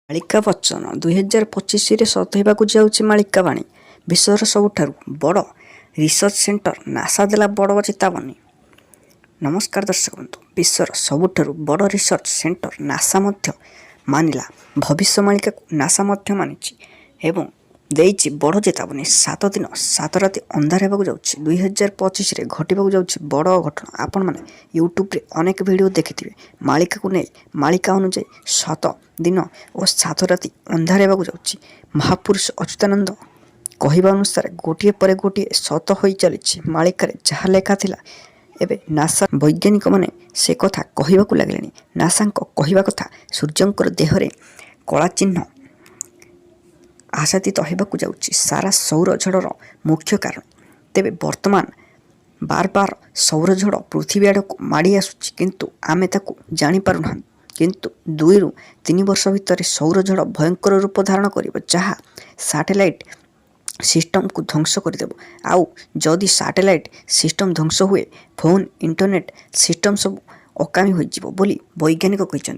ମାଳିକା ବଚନ 2025ରେ ସତ ହେବାକୁ ଯାଉଛି ମାଳିକା ବାଣୀ। ବିଶ୍ୱର ସବୁଠାରୁ ବଡ଼ ରିସର୍ଚ୍ଚ ସେଣ୍ଟର ନାସା ଦେଲା ବଡ଼ ଚେତାବନୀ। ନମସ୍କାର ଦର୍ଶକ ବନ୍ଧୁ, ବିଶ୍ୱର ସବୁଠାରୁ ବଡ଼ ରିସର୍ଚ୍ଚ ସେଣ୍ଟର ନାସା ମଧ୍ୟ ମାନିଲା ଭବିଷ୍ୟମାଳିକାକୁ। ନାସା ମଧ୍ୟ ମାନିଛି ଏବଂ ଦେଇଛି ବଡ଼ ଚେତାବନୀ। 7 ଦିନ 7 ରାତି ଅନ୍ଧାର ହେବାକୁ ଯାଉଛି। 2025ରେ ଘଟିବାକୁ ଯାଉଛି ବଡ଼ ଘଟଣା। ଆପଣମାନେ ୟୁଟ୍ୟୁବରେ ଅନେକ ଭିଡ଼ିଓ ଦେଖିଥିବେ ମାଳିକାକୁ ନେଇ। ମାଳିକା ଅନୁଯାୟୀ 7 ଦିନ ଓ 7 ରାତି ଅନ୍ଧାର ହେବାକୁ ଯାଉଛି। ମହାପୁରୁଷ ଅଚ୍ୟୁତାନନ୍ଦ କହିବା ଅନୁସାରେ ଗୋଟିଏ ପରେ ଗୋଟିଏ ସତ ହୋଇ ଚାଲିଛି। ମାଳିକାରେ ଯାହା ଲେଖା ଥିଲା ଏବେ ନାସା ବୈଜ୍ଞାନିକମାନେ ସେ କଥା କହିବାକୁ ଲାଗିଲେଣି। ନାସାଙ୍କ କହିବା କଥା, ସୂର୍ଯ୍ୟଙ୍କର ଦେହରେ କଳା ଚିହ୍ନ ଆଶାତୀତ ହେବାକୁ ଯାଉଛି ସାରା ସୌରଝଡ଼ର ମୁଖ୍ୟ କାରଣ। ତେବେ ବର୍ତ୍ତମାନ ବାର ସୌରଝଡ଼ ପୃଥିବୀ ଆଡ଼କୁ ମାଡ଼ି ଆସୁଛି, କିନ୍ତୁ ଆମେ ତାକୁ ଜାଣିପାରୁନାହିଁ। କିନ୍ତୁ 2 ରୁ 3 ବର୍ଷ ଭିତରେ ସୌରଝଡ଼ ଭୟଙ୍କର ରୂପ ଧାରଣ କରିବ, ଯାହା ସାଟେଲାଇଟ୍ ସିଷ୍ଟମକୁ ଧ୍ୱଂସ କରିଦେବ। ଆଉ ଯଦି ସାଟେଲାଇଟ୍ ସିଷ୍ଟମ ଧ୍ୱଂସ ହୁଏ, ଫୋନ୍, ଇଣ୍ଟରନେଟ୍ ସିଷ୍ଟମ ସବୁ ଅକାମୀ ହୋଇଯିବ ବୋଲି ବୈଜ୍ଞାନିକ କହିଛନ୍ତି।